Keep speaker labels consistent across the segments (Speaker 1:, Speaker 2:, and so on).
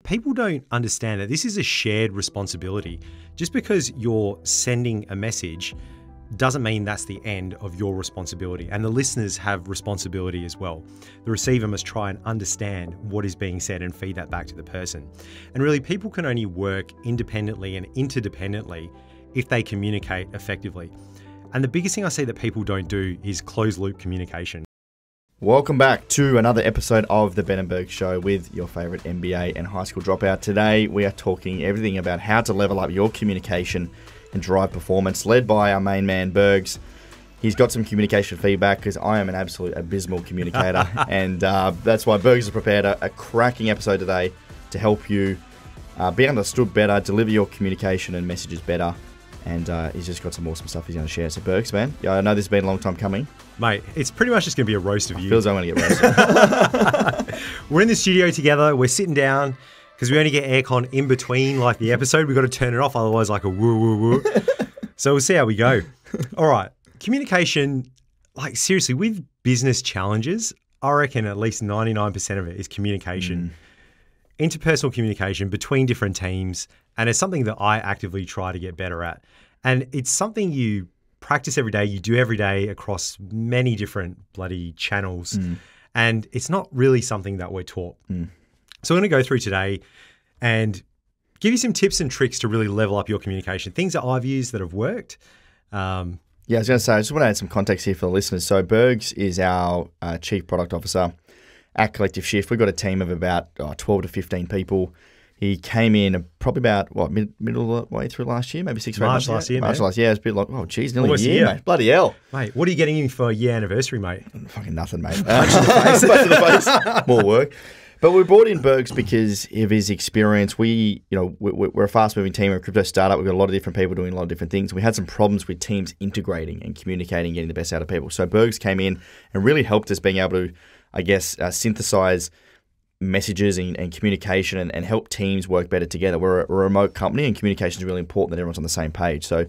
Speaker 1: people don't understand that this is a shared responsibility. Just because you're sending a message doesn't mean that's the end of your responsibility. And the listeners have responsibility as well. The receiver must try and understand what is being said and feed that back to the person. And really, people can only work independently and interdependently if they communicate effectively. And the biggest thing I see that people don't do is closed loop communication.
Speaker 2: Welcome back to another episode of the Ben and Bergs Show with your favourite MBA and high school dropout. Today we are talking everything about how to level up your communication and drive performance, led by our main man Bergs. He's got some communication feedback because I am an absolute abysmal communicator, and that's why Bergs has prepared a cracking episode today to help you be understood better, deliver your communication and messages better. And he's just got some awesome stuff he's going to share. So Bergs, man, I know this has been a long time coming.
Speaker 1: Mate, it's pretty much just going to be a roast of you.
Speaker 2: Feels I'm going to get roasted.
Speaker 1: We're in the studio together. We're sitting down because we only get aircon in between like the episode. We've got to turn it off, otherwise like a woo, woo, woo. So we'll see how we go. All right. Communication, like seriously, with business challenges, I reckon at least 99% of it is communication. Interpersonal communication between different teams. And it's something that I actively try to get better at. And it's something you practice every day, you do every day across many different bloody channels. And it's not really something that we're taught. So I'm going to go through today and give you some tips and tricks to really level up your communication. Things that I've used that have worked.
Speaker 2: Yeah, I was going to say, I just want to add some context here for the listeners. So Bergs is our Chief Product Officer at Collective Shift. We've got a team of about 12 to 15 people. He came in probably about, middle of the way through last year, maybe 6 months
Speaker 1: last year,
Speaker 2: March
Speaker 1: mate.
Speaker 2: last year. It's a bit like, oh, geez, nearly
Speaker 1: Almost
Speaker 2: a year, mate. Bloody hell.
Speaker 1: Mate, what are you getting in for a year anniversary, mate?
Speaker 2: Fucking nothing, mate. Punch to the face. Punch to the face. More work. But we brought in Bergs because of his experience. We're a fast-moving team. We're a crypto startup. We've got a lot of different people doing a lot of different things. We had some problems with teams integrating and communicating, getting the best out of people. So Bergs came in and really helped us being able to, I guess, synthesize messages and communication and help teams work better together. We're a remote company, and communication is really important that everyone's on the same page. So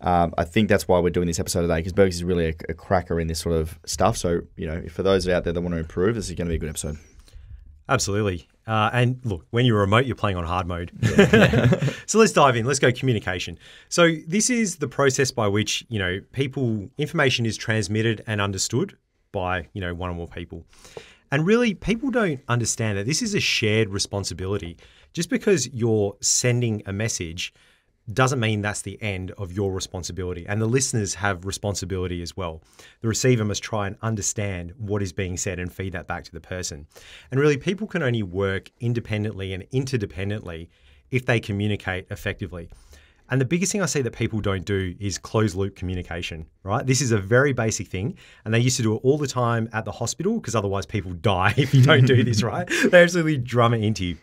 Speaker 2: I think that's why we're doing this episode today, because Bergs is really a cracker in this sort of stuff. So, for those out there that want to improve, this is going to be a good episode.
Speaker 1: Absolutely. And look, when you're remote, you're playing on hard mode. So let's dive in. Let's go communication. So this is the process by which, information is transmitted and understood by, one or more people. And really, people don't understand that this is a shared responsibility. Just because you're sending a message doesn't mean that's the end of your responsibility. And the listeners have responsibility as well. The receiver must try and understand what is being said and feed that back to the person. And really, people can only work independently and interdependently if they communicate effectively. And the biggest thing I see that people don't do is closed loop communication, right? This is a very basic thing. And they used to do it all the time at the hospital because otherwise people die if you don't do this, right? They absolutely drum it into you.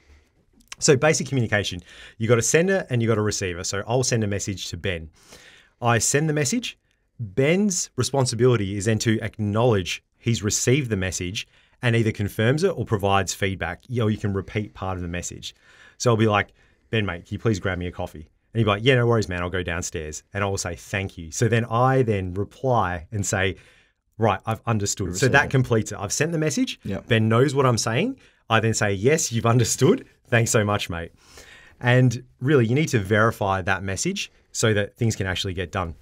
Speaker 1: So basic communication, you got a sender and you got a receiver. So I'll send a message to Ben. I send the message. Ben's responsibility is then to acknowledge he's received the message and either confirms it or provides feedback. You can repeat part of the message. So I'll be like, Ben, mate, can you please grab me a coffee? And he'd be like, yeah, no worries, man. I'll go downstairs. And I will say, thank you. So then I reply and say, right, I've understood. So that completes it. I've sent the message.
Speaker 2: Yep.
Speaker 1: Ben knows what I'm saying. I then say, yes, you've understood. Thanks so much, mate. And really, you need to verify that message so that things can actually get done.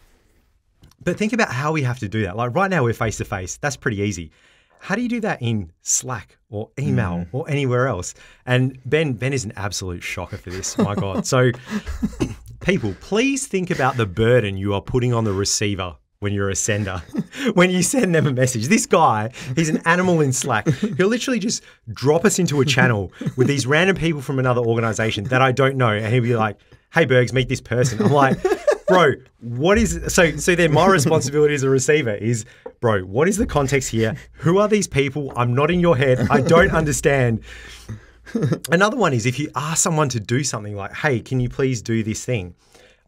Speaker 1: But think about how we have to do that. Like right now, we're face to face. That's pretty easy. How do you do that in Slack or email or anywhere else? And Ben is an absolute shocker for this. My God. So people, please think about the burden you are putting on the receiver when you're a sender, when you send them a message. This guy, he's an animal in Slack. He'll literally just drop us into a channel with these random people from another organization that I don't know. And he'll be like, hey, Bergs, meet this person. I'm like, bro, what is – so then my responsibility as a receiver is, bro, what is the context here? Who are these people? I'm not in your head. I don't understand. Another one is if you ask someone to do something like, hey, can you please do this thing?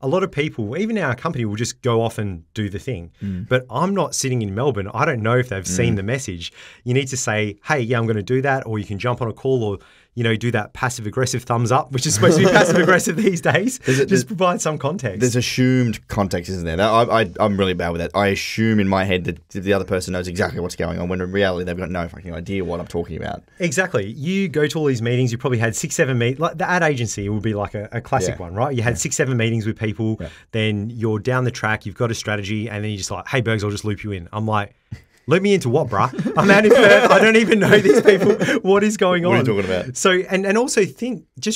Speaker 1: A lot of people, even in our company, will just go off and do the thing. But I'm not sitting in Melbourne. I don't know if they've seen the message. You need to say, hey, yeah, I'm going to do that. Or you can jump on a call or, do that passive-aggressive thumbs up, which is supposed to be passive-aggressive these days. Just provide some context.
Speaker 2: There's assumed context, isn't there? I'm really bad with that. I assume in my head that the other person knows exactly what's going on, when in reality they've got no fucking idea what I'm talking about.
Speaker 1: Exactly. You go to all these meetings, you probably had 6-7 meetings. Like the ad agency would be like a classic one, right? You had 6-7 meetings with people, then you're down the track, you've got a strategy, and then you're just like, hey, Bergs, I'll just loop you in. I'm like, loop me into what, bruh? I'm out in Perth. I don't even know these people. What is going on?
Speaker 2: What are you talking about?
Speaker 1: So, and also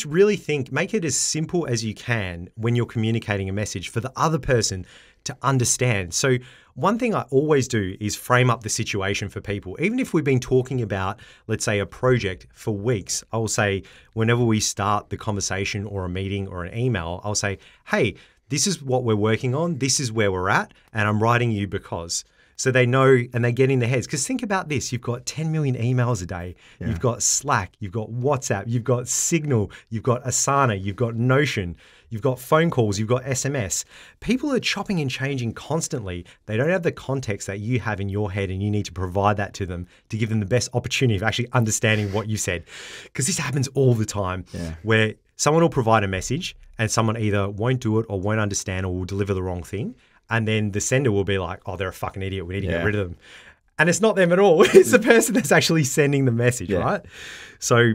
Speaker 1: really think, make it as simple as you can when you're communicating a message for the other person to understand. So one thing I always do is frame up the situation for people. Even if we've been talking about, let's say, a project for weeks, I will say, whenever we start the conversation or a meeting or an email, I'll say, hey, this is what we're working on. This is where we're at. And I'm writing you because. So they know and they get in their heads. Because think about this. You've got 10 million emails a day. Yeah. You've got Slack. You've got WhatsApp. You've got Signal. You've got Asana. You've got Notion. You've got phone calls. You've got SMS. People are chopping and changing constantly. They don't have the context that you have in your head, and you need to provide that to them to give them the best opportunity of actually understanding what you said. Because this happens all the time where someone will provide a message and someone either won't do it or won't understand or will deliver the wrong thing. And then the sender will be like, oh, they're a fucking idiot. We need to get rid of them. And it's not them at all. It's the person that's actually sending the message, right? So,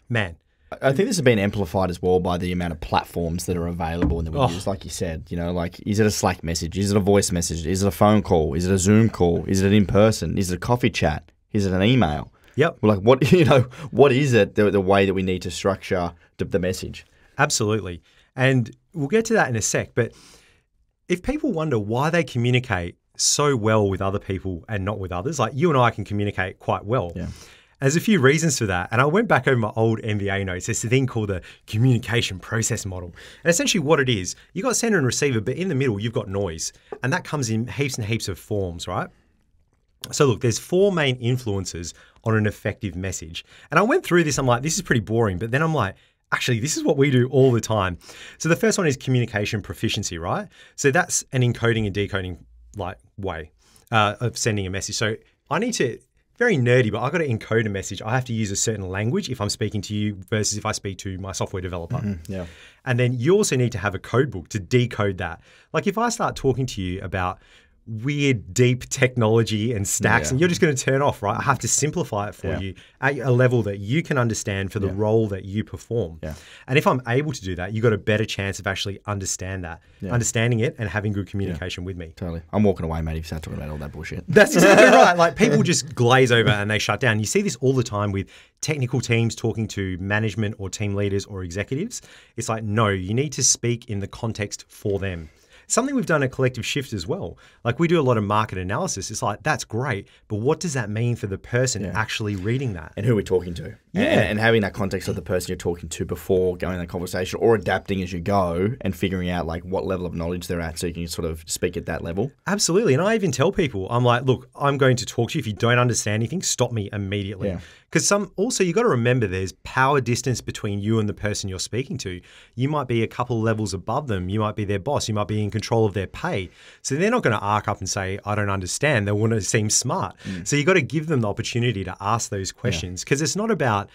Speaker 1: man.
Speaker 2: I think this has been amplified as well by the amount of platforms that are available and that we use, like you said. Like, is it a Slack message? Is it a voice message? Is it a phone call? Is it a Zoom call? Is it an in-person? Is it a coffee chat? Is it an email?
Speaker 1: Yep.
Speaker 2: Like, what is it, the way that we need to structure the message?
Speaker 1: Absolutely. And we'll get to that in a sec, but if people wonder why they communicate so well with other people and not with others, like you and I can communicate quite well. Yeah. There's a few reasons for that. And I went back over my old MBA notes. There's a thing called the communication process model. And essentially what it is, you've got sender and receiver, but in the middle, you've got noise. And that comes in heaps and heaps of forms, right? So look, there's 4 main influences on an effective message. And I went through this, I'm like, this is pretty boring. But then I'm like, actually, this is what we do all the time. So the first one is communication proficiency, right? So that's an encoding and decoding way of sending a message. So I need to, very nerdy, but I've got to encode a message. I have to use a certain language if I'm speaking to you versus if I speak to my software developer.
Speaker 2: Yeah.
Speaker 1: And then you also need to have a code book to decode that. Like if I start talking to you about weird, deep technology and stacks, and you're just going to turn off, right? I have to simplify it for you at a level that you can understand for the role that you perform. Yeah. And if I'm able to do that, you've got a better chance of actually understanding it and having good communication with me.
Speaker 2: Totally. I'm walking away, mate, if you start talking about all that bullshit.
Speaker 1: That's exactly right. Like people just glaze over and they shut down. You see this all the time with technical teams talking to management or team leaders or executives. It's like, no, you need to speak in the context for them. Something we've done at Collective Shift as well. Like we do a lot of market analysis. It's like, that's great, but what does that mean for the person actually reading that?
Speaker 2: And who we're talking to. Yeah. And having that context of the person you're talking to before going that conversation, or adapting as you go and figuring out like what level of knowledge they're at so you can sort of speak at that level.
Speaker 1: Absolutely. And I even tell people, I'm like, look, I'm going to talk to you. If you don't understand anything, stop me immediately. Yeah. Because also you got to remember there's power distance between you and the person you're speaking to. You might be a couple levels above them. You might be their boss. You might be in control of their pay. So they're not going to arc up and say, I don't understand. They want to seem smart. So you got to give them the opportunity to ask those questions, because it's not about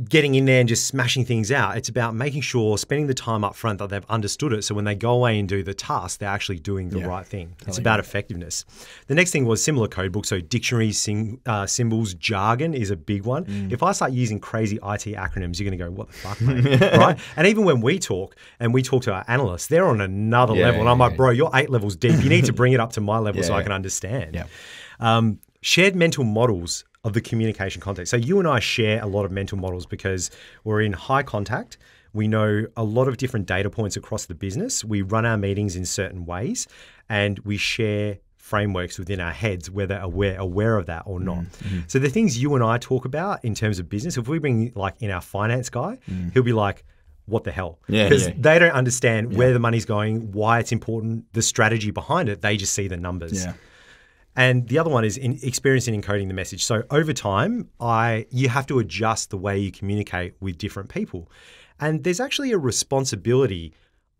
Speaker 1: getting in there and just smashing things out. It's about making sure, spending the time up front that they've understood it. So when they go away and do the task, they're actually doing the right thing. It's about effectiveness. The next thing was similar code book. So dictionaries, symbols, jargon is a big one. If I start using crazy IT acronyms, you're going to go, what the fuck, mate? Right? And even when we talk to our analysts, they're on another level. And I'm like, bro, you're 8 levels deep. You need to bring it up to my level so I can understand. Shared mental models of the communication context. So you and I share a lot of mental models because we're in high contact. We know a lot of different data points across the business. We run our meetings in certain ways, and we share frameworks within our heads, whether we're aware of that or not. So the things you and I talk about in terms of business, if we bring like in our finance guy, he'll be like, what the hell? Because they don't understand where the money's going, why it's important, the strategy behind it. They just see the numbers. And the other one is experience in encoding the message. So over time, you have to adjust the way you communicate with different people. And there's actually a responsibility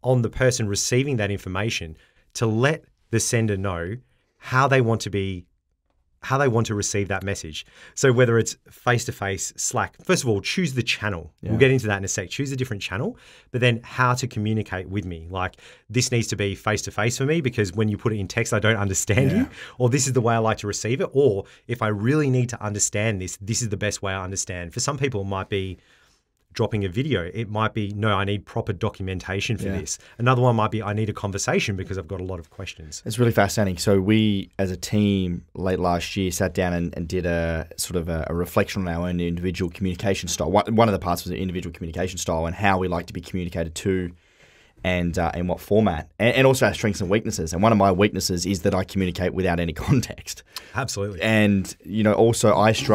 Speaker 1: on the person receiving that information to let the sender know how they want to be how they want to receive that message. So whether it's face-to-face, Slack, first of all, choose the channel. Yeah. We'll get into that in a sec. Choose a different channel, but then how to communicate with me. Like, this needs to be face-to-face for me because when you put it in text, I don't understand you, or this is the way I like to receive it, or if I really need to understand this, this is the best way I understand. For some people, it might be dropping a video. It might be, no, I need proper documentation for this. Another one might be, I need a conversation because I've got a lot of questions.
Speaker 2: It's really fascinating. So we, as a team, late last year, sat down and did a sort of a reflection on our own individual communication style. One of the parts was the individual communication style and how we like to be communicated to and in what format, and also our strengths and weaknesses. And one of my weaknesses is that I communicate without any context.
Speaker 1: Absolutely.
Speaker 2: And, also I actually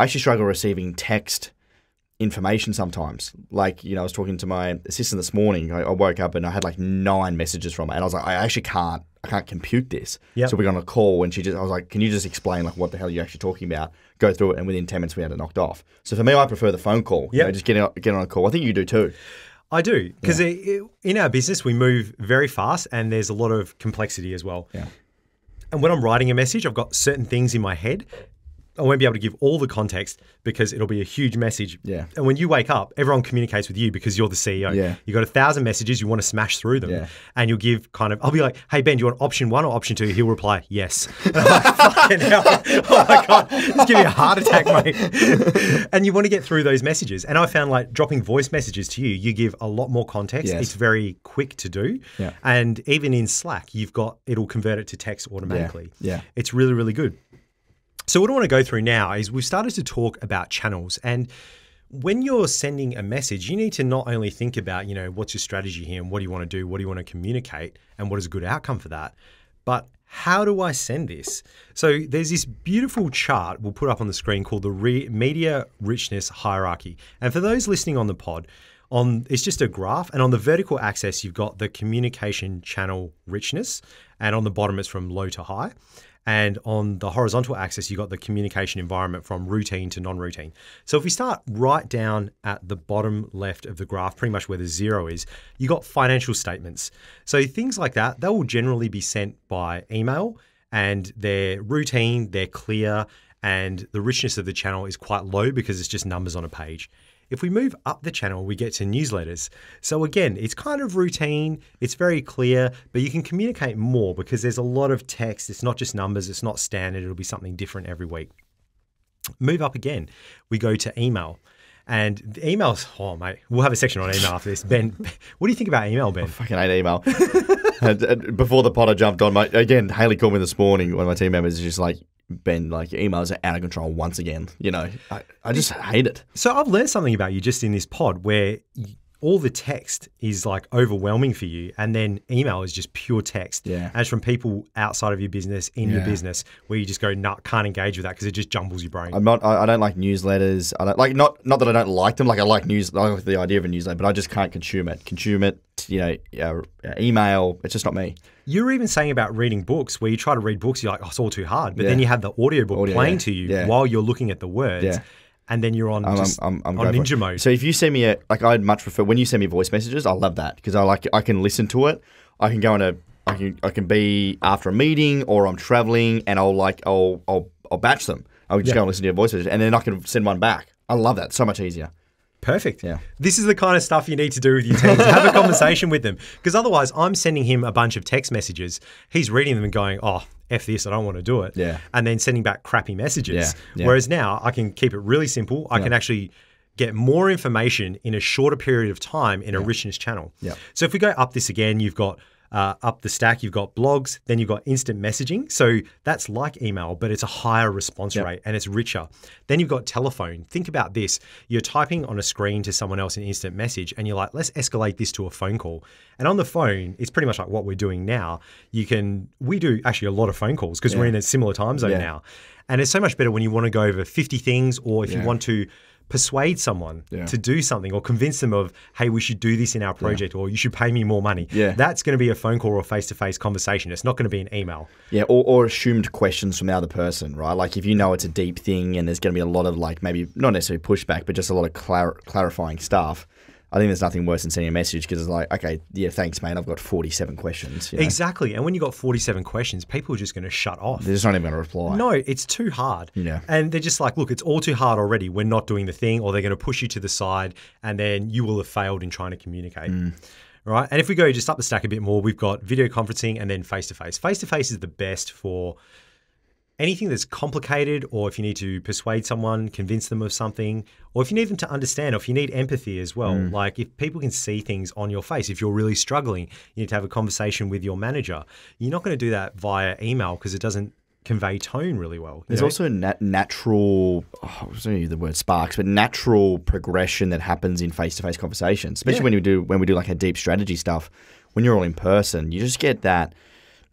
Speaker 2: struggle receiving text information sometimes. Like, I was talking to my assistant this morning. I woke up and I had like 9 messages from her, and I was like, I can't compute this. Yep. So we got on a call, and I was like, can you just explain like what the hell you're actually talking about? Go through it, and within 10 minutes we had it knocked off. So for me, I prefer the phone call. Just get on a call. I think you do too.
Speaker 1: I do, because in our business we move very fast, and there's a lot of complexity as well.
Speaker 2: Yeah.
Speaker 1: And when I'm writing a message, I've got certain things in my head. I won't be able to give all the context because it'll be a huge message.
Speaker 2: Yeah.
Speaker 1: And when you wake up, everyone communicates with you because you're the CEO.
Speaker 2: Yeah.
Speaker 1: You've got 1,000 messages, you want to smash through them.
Speaker 2: Yeah.
Speaker 1: And you'll give I'll be like, hey, Ben, do you want option 1 or option 2? He'll reply, yes. And I'm like, fucking hell. Oh my God, just give me a heart attack, mate. And you want to get through those messages. And I found like dropping voice messages to you, you give a lot more context.
Speaker 2: Yes.
Speaker 1: It's very quick to do.
Speaker 2: Yeah.
Speaker 1: And even in Slack, it'll convert it to text automatically.
Speaker 2: Yeah.
Speaker 1: It's really, really good. So what I want to go through now is we've started to talk about channels. And when you're sending a message, you need to not only think about, what's your strategy here and what do you want to do? What do you want to communicate? And what is a good outcome for that? But how do I send this? So there's this beautiful chart we'll put up on the screen called the media richness hierarchy. And for those listening on the pod, it's just a graph, and on the vertical axis, you've got the communication channel richness, and on the bottom, it's from low to high. And on the horizontal axis, you've got the communication environment from routine to non-routine. So if we start right down at the bottom left of the graph, pretty much where the 0 is, you got financial statements. So things like that, they will generally be sent by email, and they're routine, they're clear, and the richness of the channel is quite low because it's just numbers on a page. If we move up the channel, we get to newsletters. So again, it's kind of routine, it's very clear, but you can communicate more because there's a lot of text. It's not just numbers, it's not standard, it'll be something different every week. Move up again, we go to email. And the emails, oh mate, we'll have a section on email after this. Ben, what do you think about email, Ben?
Speaker 2: I fucking hate email. Before the pod I jumped on, Haley called me this morning, one of my team members, is just like, Ben, like your emails are out of control once again. I just hate it.
Speaker 1: So I've learned something about you just in this pod where all the text is like overwhelming for you, and then email is just pure text.
Speaker 2: Yeah.
Speaker 1: As from people outside of your business, in your business, where you just go, nah, can't engage with that because it just jumbles your brain.
Speaker 2: I don't like newsletters. I don't like not that I don't like them. Like I like the idea of a newsletter, but I just can't consume it. Email. It's just not me.
Speaker 1: You were even saying about reading books, where you try to read books, you're like, oh, it's all too hard. But then you have the audiobook playing to you while you're looking at the words. Yeah. And then you're on on ninja mode.
Speaker 2: So if you send me I'd much prefer when you send me voice messages. I love that because I can listen to it. I can go I can be after a meeting or I'm traveling and I'll batch them. I'll just go and listen to your voice message and then I can send one back. I love that. So much easier.
Speaker 1: Perfect.
Speaker 2: Yeah.
Speaker 1: This is the kind of stuff you need to do with your teams. Have a conversation with them. Because otherwise, I'm sending him a bunch of text messages. He's reading them and going, oh, F this, I don't want to do it.
Speaker 2: Yeah.
Speaker 1: And then sending back crappy messages.
Speaker 2: Yeah.
Speaker 1: Whereas now, I can keep it really simple. I can actually get more information in a shorter period of time in a richness channel.
Speaker 2: Yeah.
Speaker 1: So if we go up this again, you've got up the stack, you've got blogs, then you've got instant messaging. So that's like email, but it's a higher response rate and it's richer. Then you've got telephone. Think about this. You're typing on a screen to someone else an instant message and you're like, let's escalate this to a phone call. And on the phone, it's pretty much like what we're doing now. We do actually a lot of phone calls because we're in a similar time zone now. And it's so much better when you want to go over 50 things or if you want to persuade someone to do something or convince them of, hey, we should do this in our project or you should pay me more money. Yeah. That's going to be a phone call or a face-to-face conversation. It's not going to be an email.
Speaker 2: Yeah, or assumed questions from the other person, right? Like if you know it's a deep thing and there's going to be a lot of maybe not necessarily pushback, but just a lot of clarifying stuff. I think there's nothing worse than sending a message because it's like, okay, yeah, thanks, mate. I've got 47 questions. You know?
Speaker 1: Exactly. And when you've got 47 questions, people are just going to shut off.
Speaker 2: They're just not even going to reply.
Speaker 1: No, it's too hard.
Speaker 2: Yeah.
Speaker 1: And they're just like, look, it's all too hard already. We're not doing the thing, or they're going to push you to the side, and then you will have failed in trying to communicate. Right. And if we go just up the stack a bit more, we've got video conferencing and then face-to-face. Face-to-face is the best for anything that's complicated, or if you need to persuade someone, convince them of something, or if you need them to understand, or if you need empathy as well. Like if people can see things on your face, if you're really struggling, you need to have a conversation with your manager. You're not going to do that via email because it doesn't convey tone really well.
Speaker 2: There's also a natural, I was going to use the word sparks, but natural progression that happens in face-to-face conversations, especially when we do like a deep strategy stuff. When you're all in person, you just get that.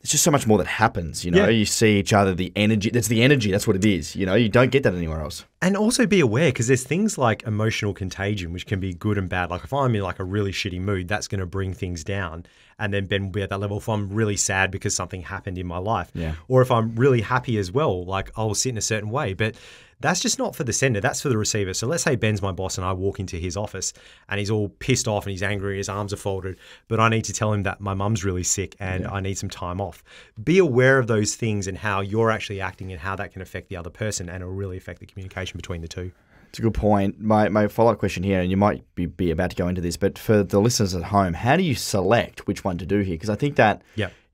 Speaker 2: There's just so much more that happens, you know. You see each other, the energy. That's the energy. That's what it is. You know, you don't get that anywhere else.
Speaker 1: And also be aware, because there's things like emotional contagion, which can be good and bad. Like if I'm in like a really shitty mood, that's going to bring things down. And then Ben will be at that level. If I'm really sad because something happened in my life, or if I'm really happy as well, like I'll sit in a certain way. But that's just not for the sender, that's for the receiver. So let's say Ben's my boss and I walk into his office and he's all pissed off and he's angry, his arms are folded, but I need to tell him that my mum's really sick and I need some time off. Be aware of those things and how you're actually acting and how that can affect the other person, and it'll really affect the communication between the two.
Speaker 2: It's a good point. My follow-up question here, and you might be about to go into this, but for the listeners at home, how do you select which one to do here? Because I think that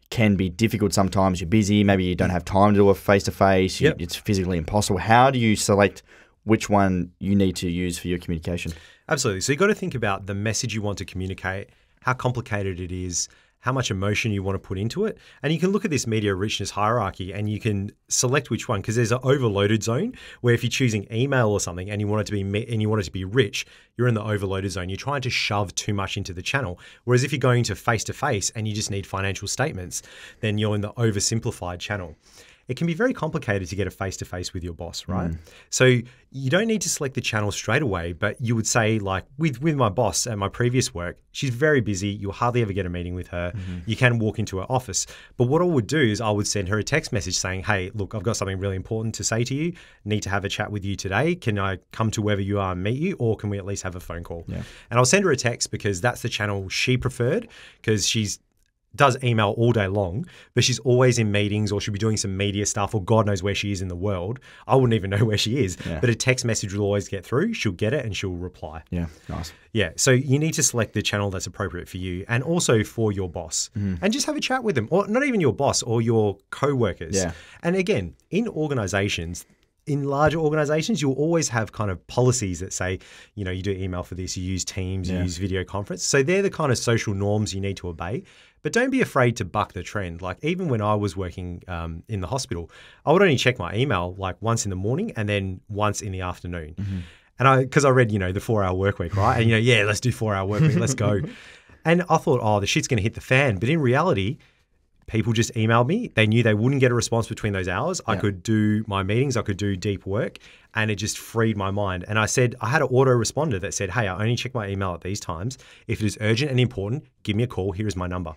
Speaker 2: can be difficult sometimes. You're busy, maybe you don't have time to do a face-to-face, it's physically impossible. How do you select which one you need to use for your communication?
Speaker 1: Absolutely. So you've got to think about the message you want to communicate, how complicated it is, how much emotion you want to put into it. And you can look at this media richness hierarchy and you can select which one, because there's an overloaded zone where if you're choosing email or something and you want it to be rich, you're in the overloaded zone. You're trying to shove too much into the channel. Whereas if you're going to face-to-face and you just need financial statements, then you're in the oversimplified channel. It can be very complicated to get a face-to-face with your boss, right? So you don't need to select the channel straight away, but you would say, like with my boss at my previous work, she's very busy. You'll hardly ever get a meeting with her. You can walk into her office. But what I would do is I would send her a text message saying, hey, look, I've got something really important to say to you. Need to have a chat with you today. Can I come to wherever you are and meet you, or can we at least have a phone call? And I'll send her a text because that's the channel she preferred, because she's does email all day long, but she's always in meetings, or she'll be doing some media stuff, or God knows where she is in the world. I wouldn't even know where she is, but a text message will always get through. She'll get it and she'll reply.
Speaker 2: Yeah, nice.
Speaker 1: Yeah, so you need to select the channel that's appropriate for you and also for your boss, and just have a chat with them, or not even your boss, or your co-workers. And again, in organizations, in larger organizations, you'll always have kind of policies that say, you know, you do email for this, you use Teams, you use video conference. So they're the kind of social norms you need to obey. But don't be afraid to buck the trend. Like even when I was working in the hospital, I would only check my email like once in the morning and then once in the afternoon. And because I read, you know, the 4-hour work week, right? And, you know, let's do 4-hour work week, let's go. And I thought, oh, the shit's going to hit the fan. But in reality, people just emailed me. They knew they wouldn't get a response between those hours. I could do my meetings. I could do deep work. And it just freed my mind. And I had an autoresponder that said, hey, I only check my email at these times. If it is urgent and important, give me a call. Here is my number.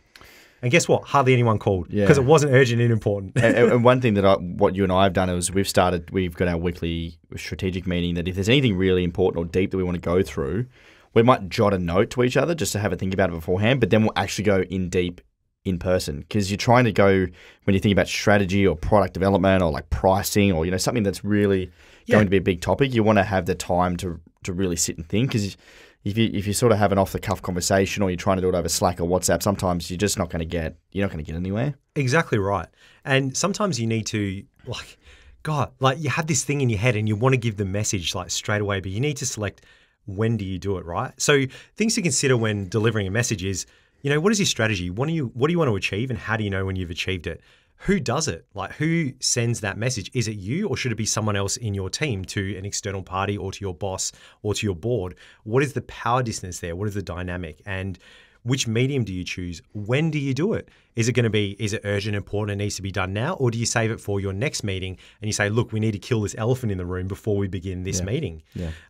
Speaker 1: And guess what? Hardly anyone called because it wasn't urgent and important.
Speaker 2: And one thing what you and I have done is we've got our weekly strategic meeting that if there's anything really important or deep that we want to go through, we might jot a note to each other just to have a think about it beforehand, but then we'll actually go in deep in person, because you're trying to go, when you think about strategy or product development or like pricing or, you know, something that's really going to be a big topic, you want to have the time to really sit and think, because if you sort of have an off-the-cuff conversation or you're trying to do it over Slack or WhatsApp, sometimes you're not going to get anywhere.
Speaker 1: Exactly right. And sometimes you need to, you have this thing in your head and you want to give the message like straight away, but you need to select when do you do it, right? So things to consider when delivering a message is, you know, what is your strategy? What do you want to achieve, and how do you know when you've achieved it? Who does it? Like, who sends that message? Is it you, or should it be someone else in your team, to an external party or to your boss or to your board? What is the power distance there? What is the dynamic? And which medium do you choose? When do you do it? Is it urgent, important, and needs to be done now? Or do you save it for your next meeting and you say, look, we need to kill this elephant in the room before we begin this meeting?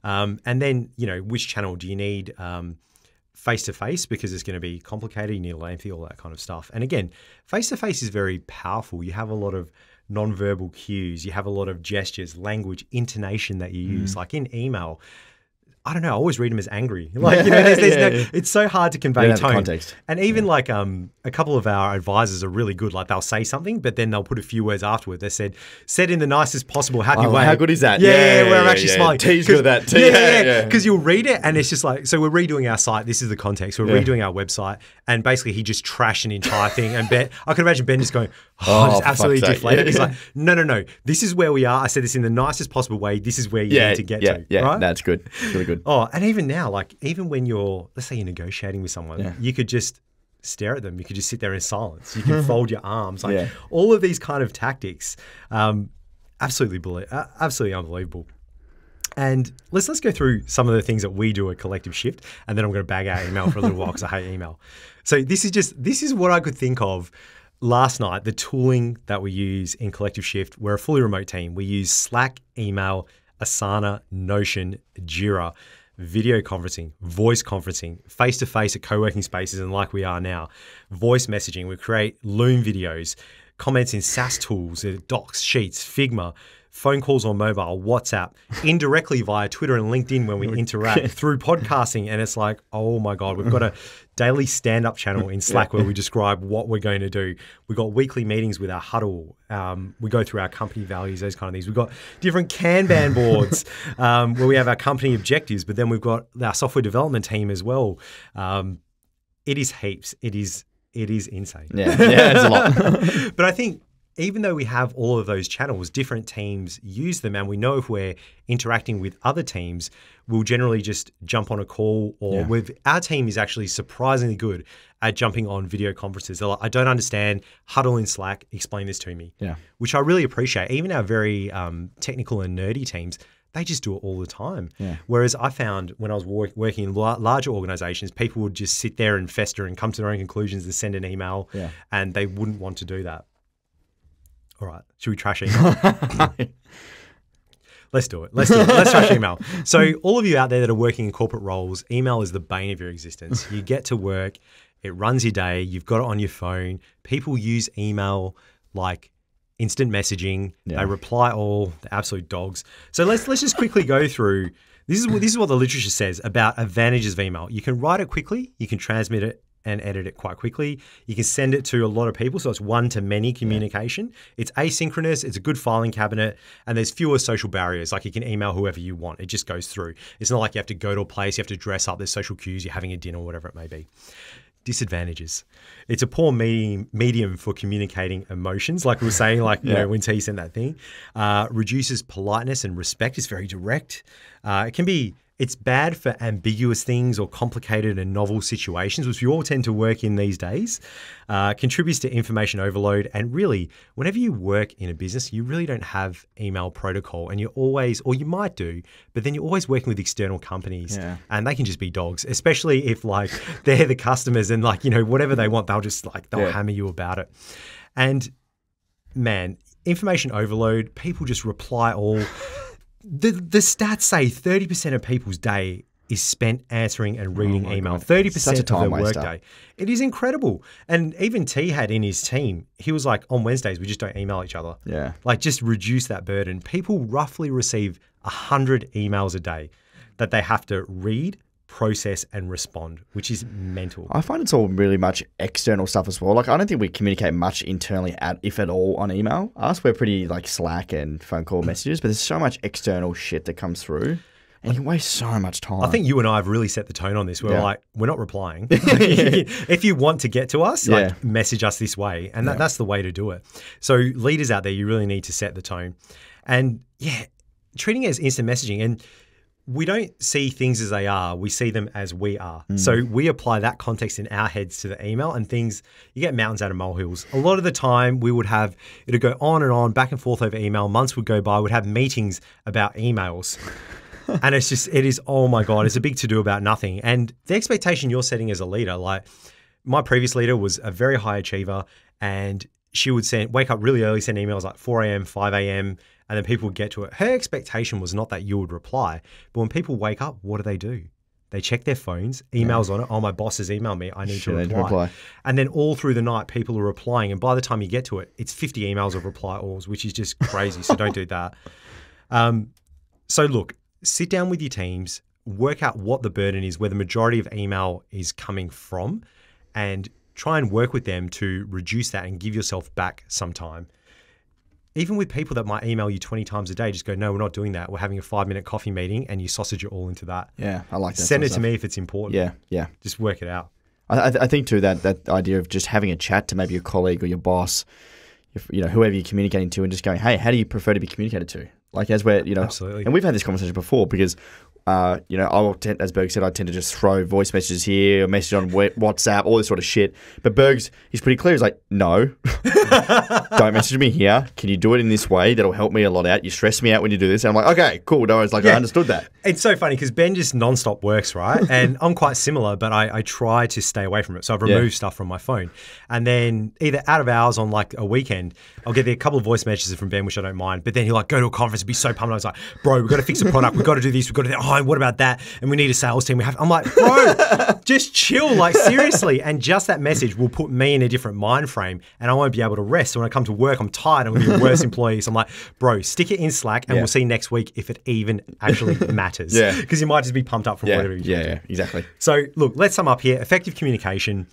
Speaker 1: And then, you know, which channel do you need? Face-to-face, because it's going to be complicated, you need lengthy, all that kind of stuff. And again, face-to-face is very powerful. You have a lot of non-verbal cues. You have a lot of gestures, language, intonation that you use. Like in email, I don't know. I always read them as angry. Like, you know, there's it's so hard to convey tone.
Speaker 2: Context.
Speaker 1: And even like a couple of our advisors are really good. Like they'll say something, but then they'll put a few words afterward. They said in the nicest possible happy way.
Speaker 2: How good is that?
Speaker 1: Yeah, where I'm actually smiling.
Speaker 2: T's good at that.
Speaker 1: Yeah. Because you'll read it and it's just like, so we're redoing our site. This is the context. We're redoing our website. And basically he just trashed an entire thing. And Ben, I can imagine Ben just going, just absolutely deflated. He's like, no. This is where we are. I said this in the nicest possible way. This is where you need to get to.
Speaker 2: Yeah,
Speaker 1: right?
Speaker 2: That's good. It's really good.
Speaker 1: Oh, and even now, like even when let's say you're negotiating with someone, you could just stare at them. You could just sit there in silence. You can fold your arms. Like all of these kind of tactics, absolutely unbelievable. And let's go through some of the things that we do at Collective Shift, and then I'm going to bag out email for a little while because I hate email. So this is what I could think of last night. The tooling that we use in Collective Shift. We're a fully remote team. We use Slack, email, Asana, Notion, Jira, video conferencing, voice conferencing, face-to-face at co-working spaces, and like we are now, voice messaging. We create Loom videos, comments in SaaS tools, Docs, Sheets, Figma, phone calls on mobile, WhatsApp, indirectly via Twitter and LinkedIn when we interact, through podcasting. And it's like, oh my God, we've got a daily stand-up channel in Slack where we describe what we're going to do. We've got weekly meetings with our huddle. We go through our company values, those kind of things. We've got different Kanban boards where we have our company objectives, but then we've got our software development team as well. It is heaps. It is insane.
Speaker 2: Yeah, it's a lot.
Speaker 1: But I think even though we have all of those channels, different teams use them, and we know if we're interacting with other teams, we'll generally just jump on a call, or with our team is actually surprisingly good at jumping on video conferences. They're like, I don't understand, huddle in Slack, explain this to me.
Speaker 2: Yeah.
Speaker 1: Which I really appreciate. Even our very technical and nerdy teams, they just do it all the time.
Speaker 2: Yeah.
Speaker 1: Whereas I found when I was working in larger organizations, people would just sit there and fester and come to their own conclusions and send an email, and they wouldn't want to do that. All right, should we trash email? Let's do it. Let's trash email. So all of you out there that are working in corporate roles, email is the bane of your existence. You get to work, it runs your day, you've got it on your phone. People use email like instant messaging. They reply all, the absolute dogs. So let's just quickly go through. This is what the literature says about advantages of email. You can write it quickly, you can transmit it and edit it quite quickly. You can send it to a lot of people, so it's one-to-many communication. It's asynchronous, it's a good filing cabinet, and there's fewer social barriers. Like you can email whoever you want. It just goes through. It's not like you have to go to a place, you have to dress up, there's social cues, you're having a dinner, whatever it may be. Disadvantages. It's a poor medium for communicating emotions, like we were saying, like you know, when T sent that thing. Reduces politeness and respect. It's very direct. It's bad for ambiguous things or complicated and novel situations, which we all tend to work in these days. Contributes to information overload. And really, whenever you work in a business, you really don't have email protocol, and you're always, or you might do, but then you're always working with external companies, and they can just be dogs, especially if like they're the customers and like, you know, whatever they want, they'll hammer you about it. And man, information overload, people just reply all. The stats say 30% of people's day is spent answering and reading email. 30% of their workday. It is incredible. And even T had in his team, he was like, on Wednesdays, we just don't email each other.
Speaker 2: Yeah.
Speaker 1: Like just reduce that burden. People roughly receive 100 emails a day that they have to read, process and respond, which is mental.
Speaker 2: I find it's all really much external stuff as well. Like I don't think we communicate much internally, if at all, on email. Us, we're pretty like Slack and phone call messages, but there's so much external shit that comes through, and you waste so much time.
Speaker 1: I think you and I have really set the tone on this. We're like, we're not replying. If you want to get to us, like message us this way, and that's the way to do it. So leaders out there, you really need to set the tone, and treating it as instant messaging. And we don't see things as they are. We see them as we are. So we apply that context in our heads to the email, and things, you get mountains out of molehills. A lot of the time we would have, it'd go on and on, back and forth over email. Months would go by. We'd have meetings about emails. And it is, oh my God, it's a big to-do about nothing. And the expectation you're setting as a leader, like my previous leader was a very high achiever, and she would wake up really early, send emails like 4 a.m., 5 a.m., and then people would get to it. Her expectation was not that you would reply, but when people wake up, what do? They check their phones, emails on it. Oh, my boss has emailed me. I need to reply. And then all through the night, people are replying. And by the time you get to it, it's 50 emails of reply alls, which is just crazy. So don't do that. So look, sit down with your teams, work out what the burden is, where the majority of email is coming from, and try and work with them to reduce that and give yourself back some time. Even with people that might email you 20 times a day, just go, no, we're not doing that. We're having a 5-minute coffee meeting, and you sausage it all into that.
Speaker 2: Yeah, I like that.
Speaker 1: Send it to me if it's important.
Speaker 2: Yeah.
Speaker 1: Just work it out.
Speaker 2: I think too that idea of just having a chat to maybe your colleague or your boss, whoever you're communicating to, and just going, hey, how do you prefer to be communicated to? Like as we're,
Speaker 1: Absolutely.
Speaker 2: And we've had this conversation before because, as Bergs said, I tend to just throw voice messages here, a message on WhatsApp, all this sort of shit. But Bergs, he's pretty clear. He's like, no, don't message me here. Can you do it in this way? That'll help me a lot out. You stress me out when you do this. And I'm like, okay, cool. No, it's like, I understood that.
Speaker 1: It's so funny because Ben just nonstop works, right? And I'm quite similar, but I try to stay away from it. So I've removed stuff from my phone. And then either out of hours on like a weekend, I'll get a couple of voice messages from Ben, which I don't mind. But then he'll like go to a conference and be so pumped. I was like, bro, we've got to fix a product. We've got to do this. We've got to do that. Oh, and what about that? And we need a sales team. I'm like, bro, just chill. Like seriously. And just that message will put me in a different mind frame and I won't be able to rest. So when I come to work, I'm tired. I'm going to be a worse employee. So I'm like, bro, stick it in Slack and we'll see next week if it even actually matters. Because you might just be pumped up from whatever you're doing.
Speaker 2: Exactly.
Speaker 1: So look, let's sum up here. Effective communication.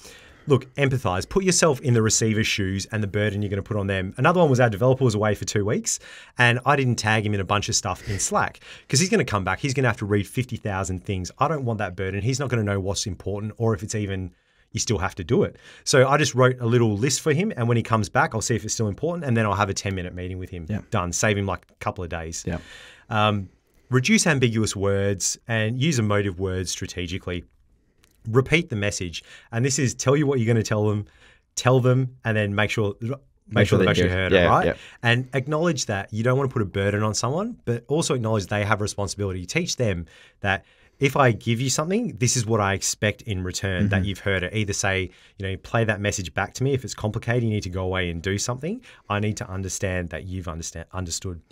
Speaker 1: Look, empathize. Put yourself in the receiver's shoes and the burden you're going to put on them. Another one was our developer was away for 2 weeks and I didn't tag him in a bunch of stuff in Slack because he's going to come back. He's going to have to read 50,000 things. I don't want that burden. He's not going to know what's important or if it's even you still have to do it. So I just wrote a little list for him and when he comes back, I'll see if it's still important and then I'll have a 10-minute meeting with him. Done. Save him like a couple of days. Reduce ambiguous words and use emotive words strategically. Repeat the message. And this is tell you what you're going to tell them, and then make sure they've actually heard it, right? And acknowledge that you don't want to put a burden on someone, but also acknowledge they have responsibility. Teach them that if I give you something, this is what I expect in return, that you've heard it. Either say, play that message back to me. If it's complicated, you need to go away and do something. I need to understand that you've understood.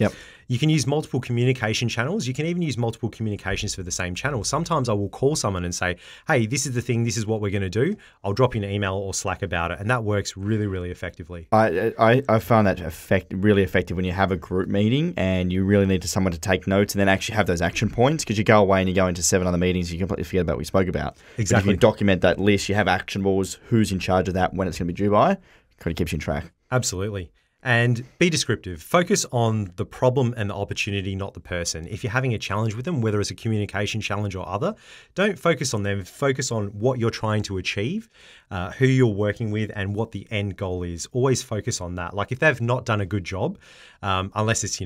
Speaker 1: You can use multiple communication channels. You can even use multiple communications for the same channel. Sometimes I will call someone and say, hey, this is the thing. This is what we're going to do. I'll drop you an email or Slack about it. And that works really, really effectively.
Speaker 2: I found that really effective when you have a group meeting and you really need someone to take notes and then actually have those action points because you go away and you go into 7 other meetings, you completely forget about what we spoke about.
Speaker 1: Exactly.
Speaker 2: But if you document that list, you have actionables, who's in charge of that, when it's going to be due by, kind of keeps you in track.
Speaker 1: Absolutely. And be descriptive. Focus on the problem and the opportunity, not the person. If you're having a challenge with them, whether it's a communication challenge or other, don't focus on them. Focus on what you're trying to achieve, who you're working with, and what the end goal is. Always focus on that. Like if they've not done a good job, unless it's,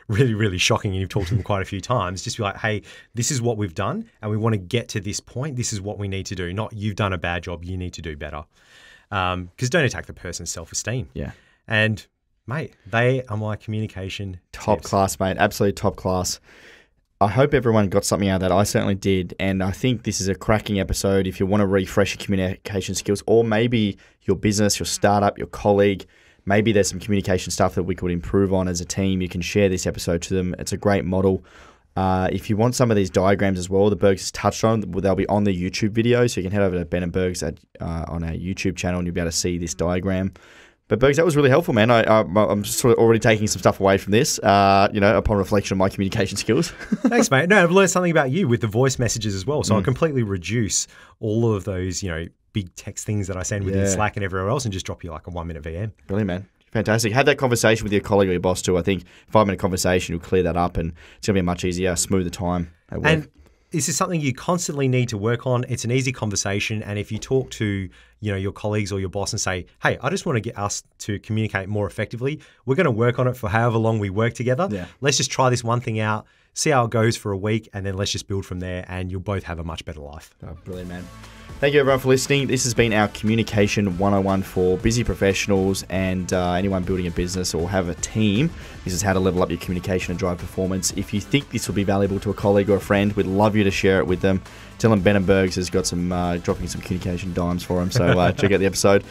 Speaker 1: really, really shocking and you've talked to them quite a few times, just be like, hey, this is what we've done and we want to get to this point. This is what we need to do. Not you've done a bad job. You need to do better. Because don't attack the person's self-esteem. And mate, they are my communication
Speaker 2: top
Speaker 1: tips.
Speaker 2: Class, mate. Absolutely top class. I hope everyone got something out of that. I certainly did. And I think this is a cracking episode if you want to refresh your communication skills or maybe your business, your startup, your colleague. Maybe there's some communication stuff that we could improve on as a team. You can share this episode to them. It's a great model. If you want some of these diagrams as well, the Bergs has touched on, they'll be on the YouTube video. So you can head over to Ben and Bergs on our YouTube channel and you'll be able to see this diagram. But Bergs, that was really helpful, man. I'm sort of already taking some stuff away from this, upon reflection of my communication skills.
Speaker 1: Thanks, mate. No, I've learned something about you with the voice messages as well. So I'll completely reduce all of those, big text things that I send within Slack and everywhere else and just drop you like a 1-minute VM.
Speaker 2: Brilliant, man. Fantastic. Have that conversation with your colleague or your boss too. I think 5-minute conversation will clear that up and it's going to be a much easier, smoother time at work.
Speaker 1: And this is something you constantly need to work on. It's an easy conversation. And if you talk to, your colleagues or your boss and say, hey, I just want to get us to communicate more effectively. We're going to work on it for however long we work together. Let's just try this one thing out, see how it goes for a week, and then let's just build from there and you'll both have a much better life.
Speaker 2: Oh, brilliant, man. Thank you, everyone, for listening. This has been our Communication 101 for busy professionals and anyone building a business or have a team. This is how to level up your communication and drive performance. If you think this will be valuable to a colleague or a friend, we'd love you to share it with them. Tell them Ben and Bergs has got some dropping some communication dimes for them, so check out the episode.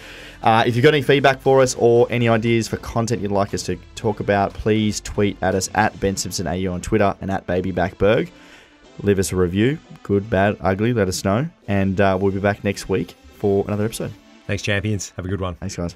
Speaker 2: If you've got any feedback for us or any ideas for content you'd like us to talk about, please tweet at us at Ben Simpson AU on Twitter and at BabybackBerg. Leave us a review, good, bad, ugly, let us know. And we'll be back next week for another episode.
Speaker 1: Thanks, champions. Have a good one.
Speaker 2: Thanks, guys.